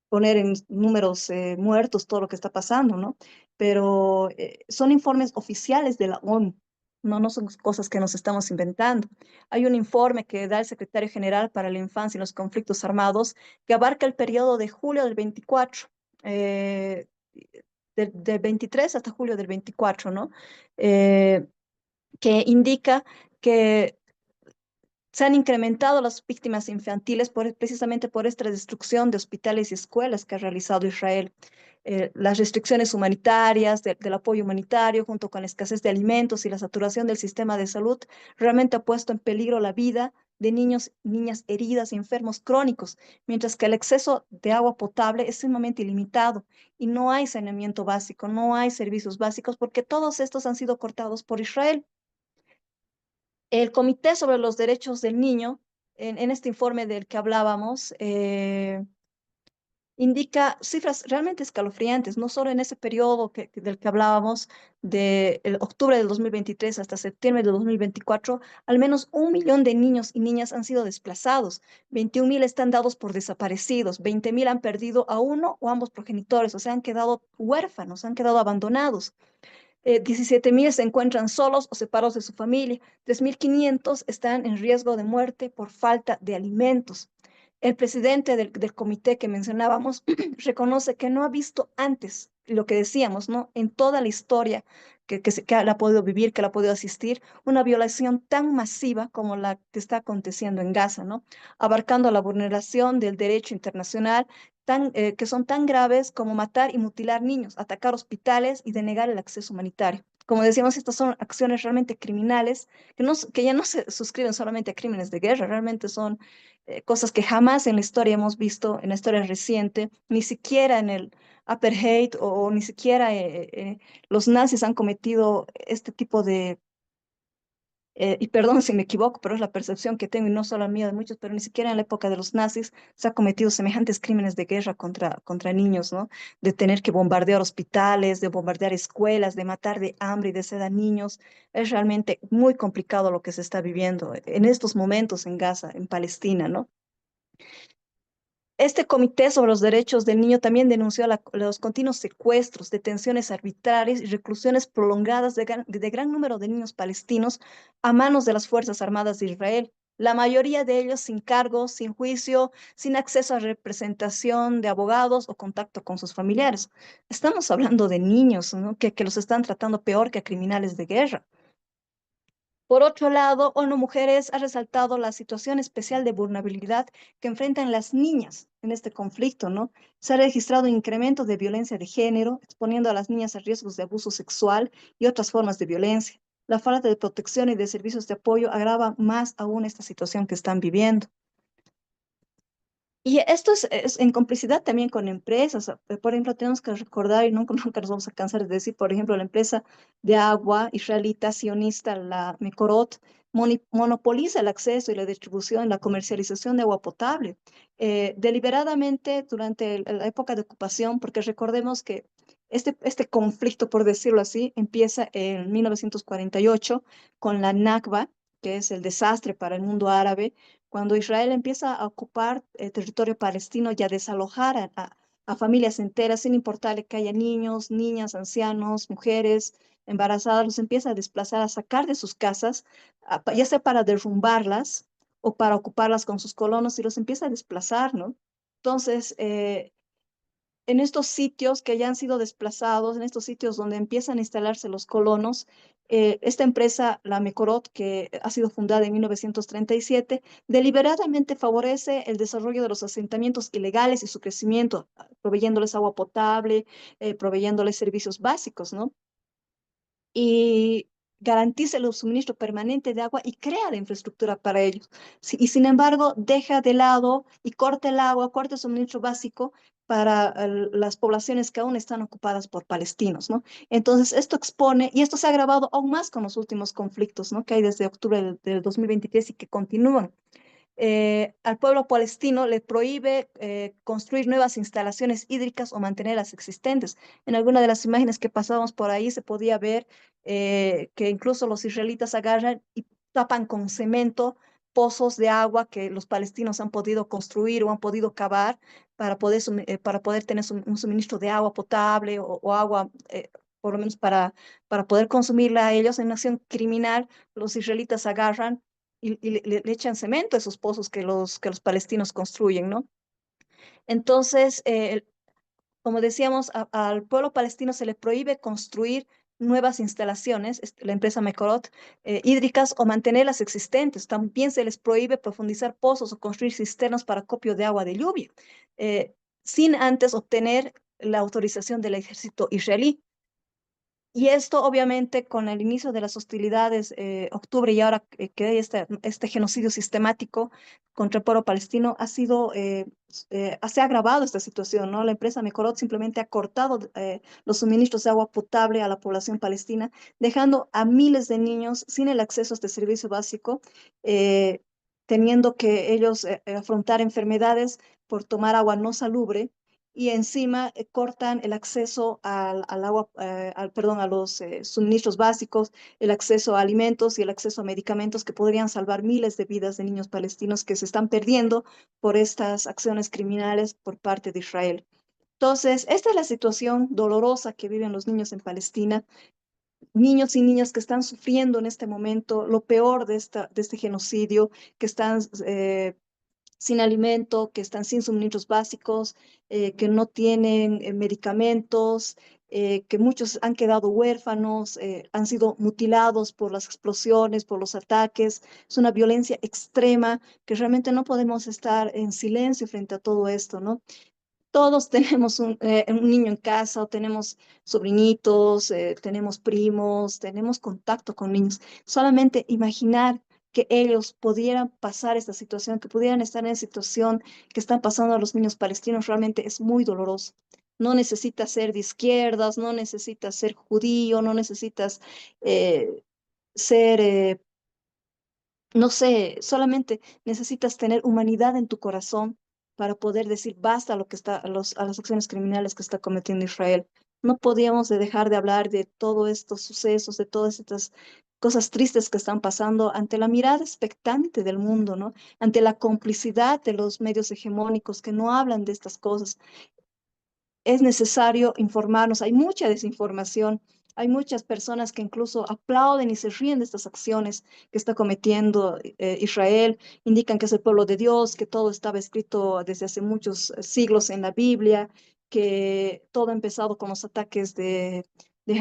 poner en números muertos todo lo que está pasando, ¿no? Pero son informes oficiales de la ONU, no son cosas que nos estamos inventando. Hay un informe que da el secretario general para la infancia y los conflictos armados que abarca el periodo de julio del 24, eh, del 23 hasta julio del 24, ¿no? Eh, que indica que se han incrementado las víctimas infantiles precisamente por esta destrucción de hospitales y escuelas que ha realizado Israel. Las restricciones humanitarias, del apoyo humanitario, junto con la escasez de alimentos y la saturación del sistema de salud, realmente ha puesto en peligro la vida de niños y niñas heridas y enfermos crónicos, mientras que el acceso de agua potable es sumamente ilimitado y no hay saneamiento básico, no hay servicios básicos, porque todos estos han sido cortados por Israel. El Comité sobre los Derechos del Niño, en este informe del que hablábamos, indica cifras realmente escalofriantes, no solo en ese periodo del que hablábamos, de octubre del 2023 hasta septiembre del 2024, al menos 1 millón de niños y niñas han sido desplazados, 21.000 están dados por desaparecidos, 20.000 han perdido a uno o ambos progenitores, o sea, han quedado huérfanos, han quedado abandonados. 17.000 se encuentran solos o separados de su familia. 3.500 están en riesgo de muerte por falta de alimentos. El presidente del comité que mencionábamos reconoce que no ha visto antes lo que decíamos, ¿no? En toda la historia que él ha podido vivir, que él ha podido asistir, una violación tan masiva como la que está aconteciendo en Gaza, ¿no? Abarcando la vulneración del derecho internacional, que son tan graves como matar y mutilar niños, atacar hospitales y denegar el acceso humanitario. Como decíamos, estas son acciones realmente criminales que ya no se suscriben solamente a crímenes de guerra, realmente son cosas que jamás en la historia hemos visto, en la historia reciente, ni siquiera en el apartheid o ni siquiera los nazis han cometido este tipo de y perdón si me equivoco, pero es la percepción que tengo y no solo mía de muchos, pero ni siquiera en la época de los nazis se ha cometido semejantes crímenes de guerra contra niños, ¿no? De tener que bombardear hospitales, de bombardear escuelas, de matar de hambre y de sed a niños. Es realmente muy complicado lo que se está viviendo en estos momentos en Gaza, en Palestina, ¿no? Este comité sobre los derechos del niño también denunció los continuos secuestros, detenciones arbitrarias y reclusiones prolongadas de gran número de niños palestinos a manos de las Fuerzas Armadas de Israel. La mayoría de ellos sin cargos, sin juicio, sin acceso a representación de abogados o contacto con sus familiares. Estamos hablando de niños, ¿no? Que los están tratando peor que a criminales de guerra. Por otro lado, ONU Mujeres ha resaltado la situación especial de vulnerabilidad que enfrentan las niñas en este conflicto, ¿no? Se ha registrado un incremento de violencia de género, exponiendo a las niñas a riesgos de abuso sexual y otras formas de violencia. La falta de protección y de servicios de apoyo agrava más aún esta situación que están viviendo. Y esto es en complicidad también con empresas. Por ejemplo, tenemos que recordar, y nunca, nunca nos vamos a cansar de decir, por ejemplo, la empresa de agua israelita sionista, la Mekorot, monopoliza el acceso y la distribución, la comercialización de agua potable, deliberadamente durante la época de ocupación, porque recordemos que este conflicto, por decirlo así, empieza en 1948 con la Nakba, que es el desastre para el mundo árabe cuando Israel empieza a ocupar territorio palestino y a desalojar a familias enteras, sin importarle que haya niños, niñas, ancianos, mujeres embarazadas, los empieza a desplazar, a sacar de sus casas, ya sea para derrumbarlas o para ocuparlas con sus colonos, y los empieza a desplazar, ¿no? Entonces, en estos sitios que ya han sido desplazados, en estos sitios donde empiezan a instalarse los colonos, esta empresa, la Mecorot, que ha sido fundada en 1937, deliberadamente favorece el desarrollo de los asentamientos ilegales y su crecimiento, proveyéndoles agua potable, proveyéndoles servicios básicos, ¿no? Y garantiza el suministro permanente de agua y crea la infraestructura para ellos. Y sin embargo, deja de lado y corta el agua, corta el suministro básico para las poblaciones que aún están ocupadas por palestinos, ¿no? Entonces, esto expone, y esto se ha agravado aún más con los últimos conflictos, ¿no? Que hay desde octubre del 2023 y que continúan. Al pueblo palestino le prohíbe construir nuevas instalaciones hídricas o mantener las existentes. En alguna de las imágenes que pasábamos por ahí se podía ver que incluso los israelitas agarran y tapan con cemento pozos de agua que los palestinos han podido construir o han podido cavar para poder tener un suministro de agua potable o agua, por lo menos para poder consumirla a ellos. En una acción criminal, los israelitas agarran y le echan cemento a esos pozos que los palestinos construyen, ¿no? Entonces, como decíamos, al pueblo palestino se le prohíbe construir nuevas instalaciones, la empresa Mekorot, hídricas o mantener las existentes. También se les prohíbe profundizar pozos o construir cisternas para acopio de agua de lluvia, eh, sin antes obtener la autorización del ejército israelí. Y esto, obviamente, con el inicio de las hostilidades, octubre y ahora que hay este genocidio sistemático contra el pueblo palestino, se ha agravado esta situación, ¿no? La empresa Mekorot simplemente ha cortado los suministros de agua potable a la población palestina, dejando a miles de niños sin el acceso a este servicio básico, eh, teniendo que ellos afrontar enfermedades por tomar agua no salubre y encima cortan el acceso al agua, perdón, a los suministros básicos, el acceso a alimentos y el acceso a medicamentos que podrían salvar miles de vidas de niños palestinos que se están perdiendo por estas acciones criminales por parte de Israel. Entonces, esta es la situación dolorosa que viven los niños en Palestina, niños y niñas que están sufriendo en este momento lo peor de este genocidio, que están sin alimento, que están sin suministros básicos, que no tienen medicamentos, que muchos han quedado huérfanos, han sido mutilados por las explosiones, por los ataques. Es una violencia extrema que realmente no podemos estar en silencio frente a todo esto, ¿no? Todos tenemos un niño en casa o tenemos sobrinitos, tenemos primos, tenemos contacto con niños. Solamente imaginar que ellos pudieran pasar esta situación, que pudieran estar en la situación que están pasando a los niños palestinos, realmente es muy doloroso. No necesitas ser de izquierdas, no necesitas ser judío, no necesitas eh, ser no sé, solamente necesitas tener humanidad en tu corazón para poder decir basta a lo que está, a las acciones criminales que está cometiendo Israel. No podíamos dejar de hablar de todos estos sucesos, de todas estas cosas tristes que están pasando ante la mirada expectante del mundo, ¿no? Ante la complicidad de los medios hegemónicos que no hablan de estas cosas. Es necesario informarnos. Hay mucha desinformación. Hay muchas personas que incluso aplauden y se ríen de estas acciones que está cometiendo Israel. Indican que es el pueblo de Dios, que todo estaba escrito desde hace muchos siglos en la Biblia, que todo ha empezado con los ataques de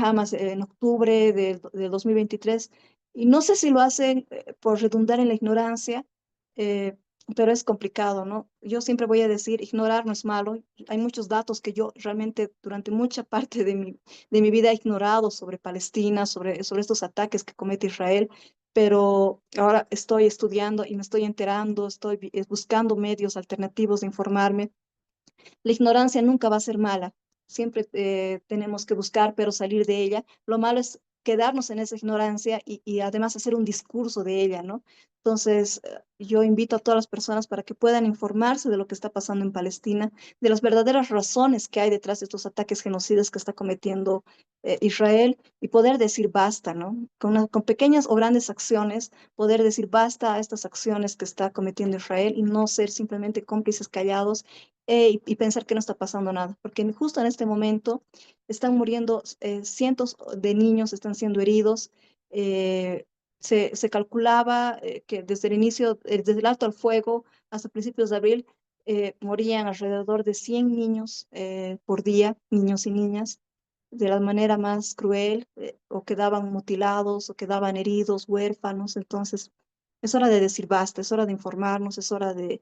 Hamas en octubre del 2023. Y no sé si lo hacen por redundar en la ignorancia, eh, pero es complicado, ¿no? Yo siempre voy a decir, ignorar no es malo. Hay muchos datos que yo realmente durante mucha parte de mi vida he ignorado sobre Palestina, sobre estos ataques que comete Israel, pero ahora estoy estudiando y me estoy enterando, buscando medios alternativos de informarme. La ignorancia nunca va a ser mala. Siempre tenemos que buscar, pero salir de ella. Lo malo es quedarnos en esa ignorancia y además hacer un discurso de ella, ¿no? Entonces, yo invito a todas las personas para que puedan informarse de lo que está pasando en Palestina, de las verdaderas razones que hay detrás de estos ataques genocidas que está cometiendo Israel y poder decir basta, ¿no? Con pequeñas o grandes acciones, poder decir basta a estas acciones que está cometiendo Israel y no ser simplemente cómplices callados y pensar que no está pasando nada, porque justo en este momento están muriendo cientos de niños, están siendo heridos. eh, se calculaba que desde el inicio, desde el alto al fuego hasta principios de abril, morían alrededor de 100 niños por día, niños y niñas, de la manera más cruel, o quedaban mutilados, o quedaban heridos, huérfanos. Entonces, es hora de decir basta, es hora de informarnos, es hora de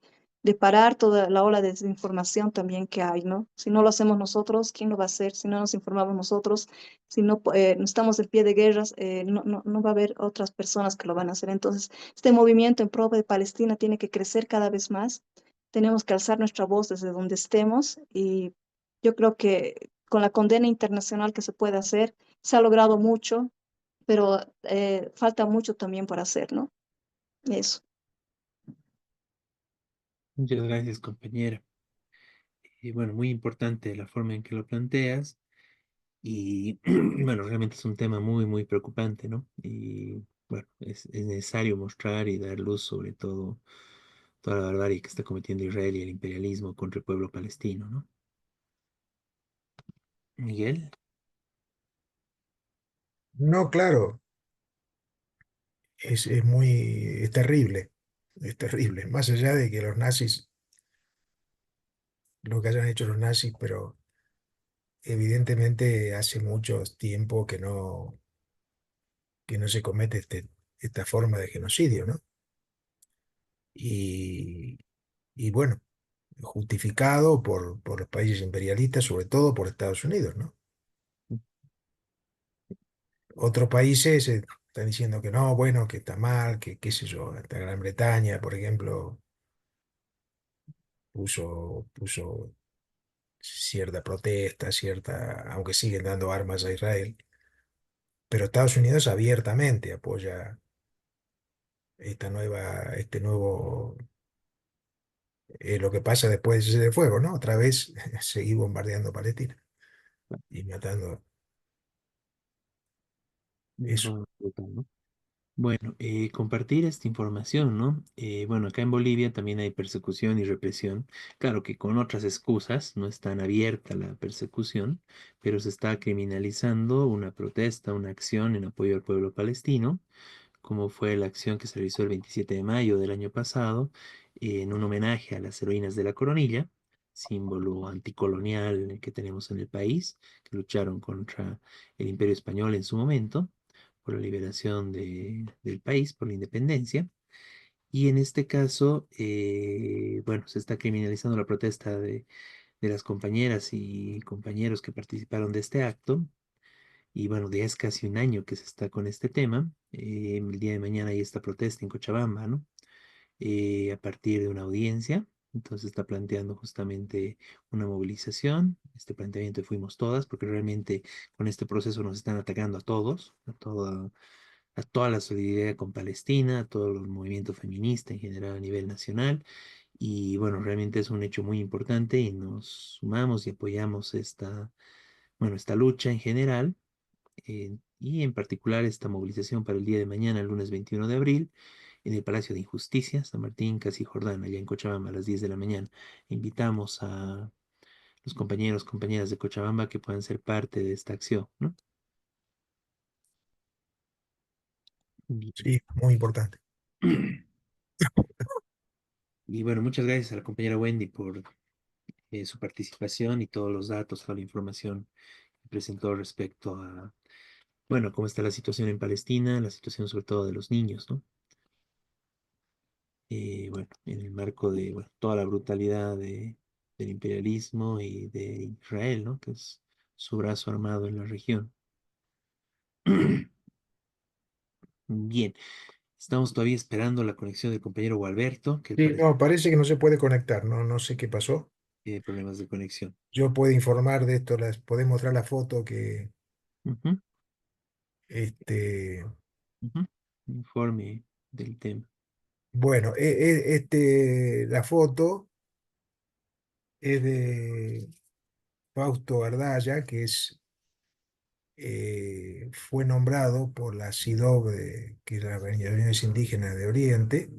parar toda la ola de desinformación también que hay, ¿no? Si no lo hacemos nosotros, ¿quién lo va a hacer? Si no nos informamos nosotros, si no, no estamos en pie de guerras, no va a haber otras personas que lo van a hacer. Entonces, este movimiento en pro de Palestina tiene que crecer cada vez más. Tenemos que alzar nuestra voz desde donde estemos, y yo creo que con la condena internacional que se puede hacer, se ha logrado mucho, pero falta mucho también por hacer, ¿no? Eso. Muchas gracias, compañera. Y bueno, muy importante la forma en que lo planteas. Y bueno, realmente es un tema muy, muy preocupante, ¿no? Y bueno, es necesario mostrar y dar luz sobre todo toda la barbarie que está cometiendo Israel y el imperialismo contra el pueblo palestino, ¿no? Miguel, No, claro, es muy, es terrible, más allá de que los nazis, lo que hayan hecho los nazis, pero evidentemente hace mucho tiempo que no se comete esta forma de genocidio, ¿no? Y, y bueno, justificado por los países imperialistas, sobre todo por Estados Unidos, ¿no? Otros países están diciendo que no, bueno, que está mal, que qué sé yo, hasta Gran Bretaña, por ejemplo, puso cierta protesta, aunque siguen dando armas a Israel, pero Estados Unidos abiertamente apoya este nuevo, lo que pasa después de cese de fuego, ¿no? Otra vez seguir bombardeando Palestina y matando de eso. forma brutal, ¿no? Bueno, compartir esta información, ¿no? Bueno, acá en Bolivia también hay persecución y represión. Claro que con otras excusas, no es tan abierta la persecución, pero se está criminalizando una protesta, una acción en apoyo al pueblo palestino, como fue la acción que se realizó el 27 de mayo del año pasado, en un homenaje a las heroínas de la Coronilla, símbolo anticolonial que tenemos en el país, que lucharon contra el Imperio Español en su momento, por la liberación del país, por la independencia. Y en este caso, bueno, se está criminalizando la protesta de las compañeras y compañeros que participaron de este acto. Y bueno, ya es casi un año que se está con este tema. El día de mañana hay esta protesta en Cochabamba, ¿no? A partir de una audiencia. Entonces está planteando justamente una movilización. Este planteamiento de Fuimos Todas, porque realmente con este proceso nos están atacando a todos, a toda la solidaridad con Palestina, a todo el movimiento feminista en general a nivel nacional. Y bueno, realmente es un hecho muy importante y nos sumamos y apoyamos bueno, esta lucha en general, y en particular esta movilización para el día de mañana, el lunes 21 de abril, en el Palacio de Injusticia, San Martín, Casi Jordán, allá en Cochabamba, a las 10 de la mañana. Invitamos a los compañeros, compañeras de Cochabamba que puedan ser parte de esta acción, ¿no? Bien. Sí, muy importante. Y bueno, muchas gracias a la compañera Wendy por su participación y todos los datos, toda la información que presentó respecto a, bueno, cómo está la situación en Palestina, la situación sobre todo de los niños, ¿no? Bueno, en el marco de bueno, toda la brutalidad del imperialismo y de Israel, ¿no? Que es su brazo armado en la región. Bien, estamos todavía esperando la conexión del compañero Gualberto, que Sí, parece no, parece que no se puede conectar, no, no sé qué pasó. que tiene problemas de conexión. Yo puedo informar de esto, les podés mostrar la foto que, Ujú, este, ujú. Informe del tema. bueno, la foto es de Fausto Ardaya, fue nombrado por la CIDOB, que es la Organizaciones Indígenas de Oriente,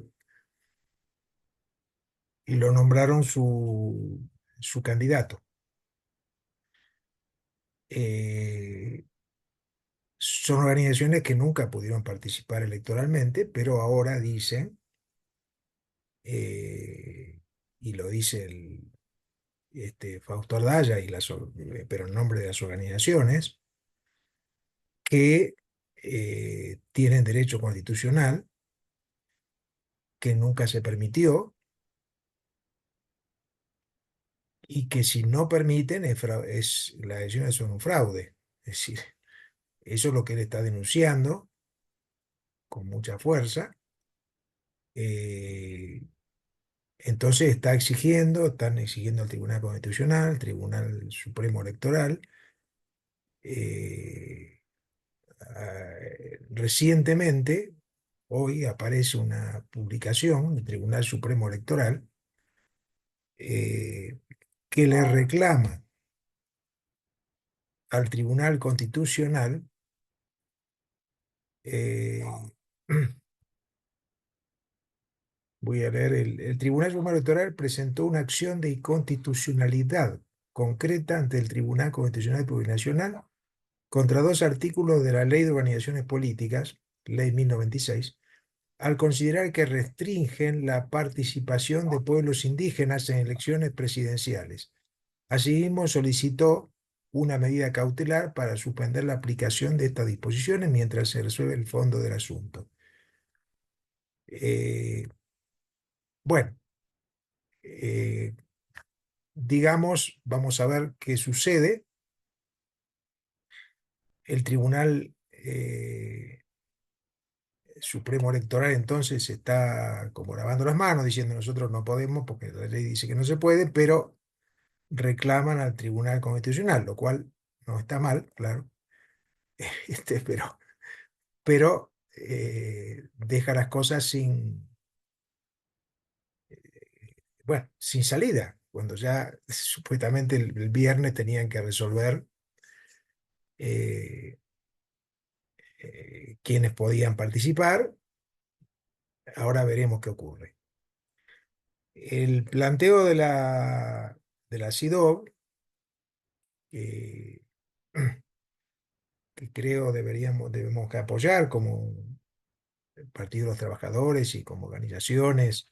y lo nombraron su candidato. Eh, Son organizaciones que nunca pudieron participar electoralmente, pero ahora dicen, eh, y lo dice Fausto Ardaya, pero en nombre de las organizaciones, que tienen derecho constitucional, que nunca se permitió, y que si no permiten, las elecciones son un fraude. Es decir, eso es lo que él está denunciando con mucha fuerza. Eh, entonces están exigiendo al Tribunal Constitucional, al Tribunal Supremo Electoral. eh, Recientemente, hoy aparece una publicación del Tribunal Supremo Electoral eh, que le reclama al Tribunal Constitucional eh, voy a leer, el Tribunal Supremo Electoral presentó una acción de inconstitucionalidad concreta ante el Tribunal Constitucional Plurinacional contra dos artículos de la Ley de Organizaciones Políticas, Ley 1096, al considerar que restringen la participación de pueblos indígenas en elecciones presidenciales. Asimismo, solicitó una medida cautelar para suspender la aplicación de estas disposiciones mientras se resuelve el fondo del asunto. Eh, bueno, eh, digamos, vamos a ver qué sucede. El Tribunal Supremo Electoral entonces está como lavando las manos, diciendo nosotros no podemos porque la ley dice que no se puede, pero reclaman al Tribunal Constitucional, lo cual no está mal, claro, pero deja las cosas bueno, sin salida, cuando ya supuestamente el viernes tenían que resolver eh, quiénes podían participar. Ahora veremos qué ocurre. El planteo de la CIDOB, que, que creo debemos que apoyar como Partido de los Trabajadores y como organizaciones,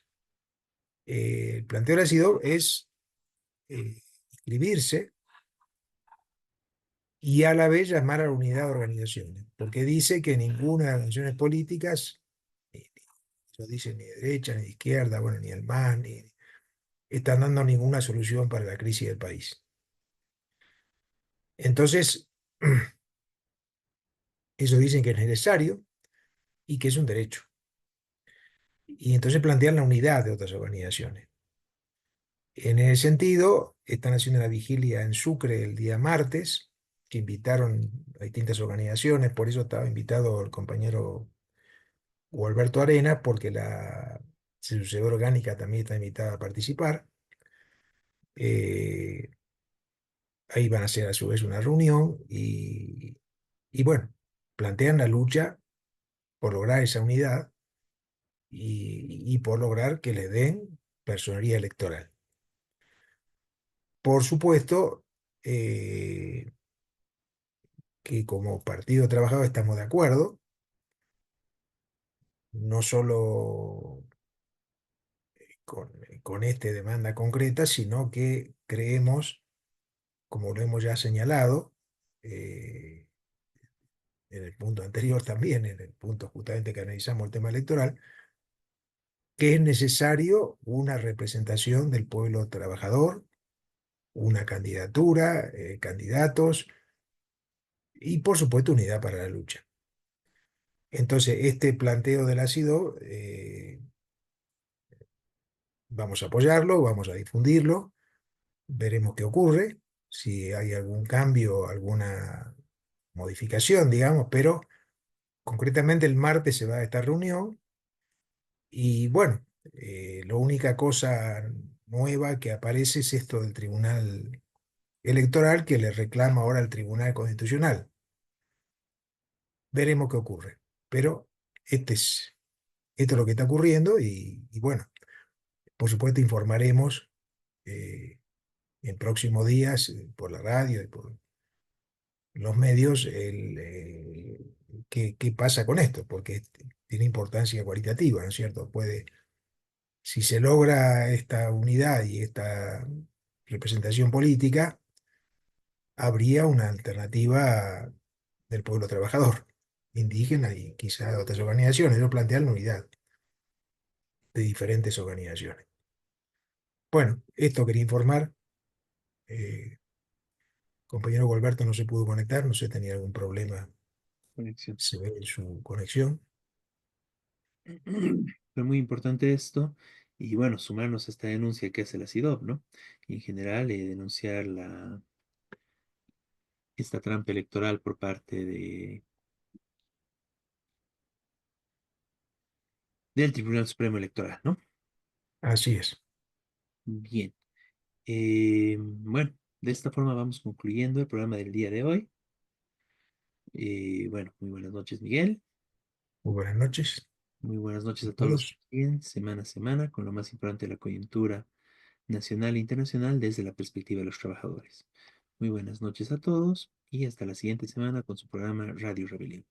el planteo de la CIDOB es inscribirse y a la vez llamar a la unidad de organizaciones, porque dice que ninguna de las organizaciones políticas, no dice ni de derecha, ni de izquierda, bueno, ni el MAS, ni están dando ninguna solución para la crisis del país. Entonces, ellos dicen que es necesario y que es un derecho. Y entonces plantean la unidad de otras organizaciones. En ese sentido, están haciendo una vigilia en Sucre el día martes, que invitaron a distintas organizaciones, por eso estaba invitado el compañero Gualberto Arenas, porque la Sociedad Orgánica también está invitada a participar. Eh, Ahí van a hacer a su vez una reunión y bueno, plantean la lucha por lograr esa unidad y por lograr que le den personería electoral. Por supuesto que como Partido Trabajador estamos de acuerdo, no solo con esta demanda concreta, sino que creemos, como lo hemos ya señalado, eh, en el punto anterior también, en el punto justamente que analizamos el tema electoral, que es necesario una representación del pueblo trabajador, una candidatura, candidatos y por supuesto unidad para la lucha. Entonces, este planteo del ácido vamos a apoyarlo, vamos a difundirlo, veremos qué ocurre, si hay algún cambio, alguna modificación, digamos, pero concretamente el martes se va a esta reunión y bueno, la única cosa nueva que aparece es esto del Tribunal Electoral que le reclama ahora al Tribunal Constitucional. Veremos qué ocurre, pero esto es lo que está ocurriendo y bueno, por supuesto informaremos eh, en próximos días por la radio y por los medios qué pasa con esto, porque tiene importancia cualitativa, ¿no es cierto? Si se logra esta unidad y esta representación política, habría una alternativa del pueblo trabajador, indígena y quizá otras organizaciones. Ellos plantean la unidad de diferentes organizaciones. Bueno, esto quería informar. Eh, Compañero Gualberto no se pudo conectar, no sé, tenía algún problema, Conexión. se ve en su conexión. Fue muy importante esto y bueno, sumarnos a esta denuncia que hace la CIDOB, ¿no? Y en general, denunciar esta trampa electoral por parte del Tribunal Supremo Electoral, ¿no? Así es. Bien. Bueno, de esta forma vamos concluyendo el programa del día de hoy. Bueno, muy buenas noches, Miguel. Muy buenas noches Muy buenas noches a a todos los que todos. nos siguen semana a semana con lo más importante de la coyuntura nacional e internacional desde la perspectiva de los trabajadores. Muy buenas noches a todos y hasta la siguiente semana con su programa Radio Rebelión.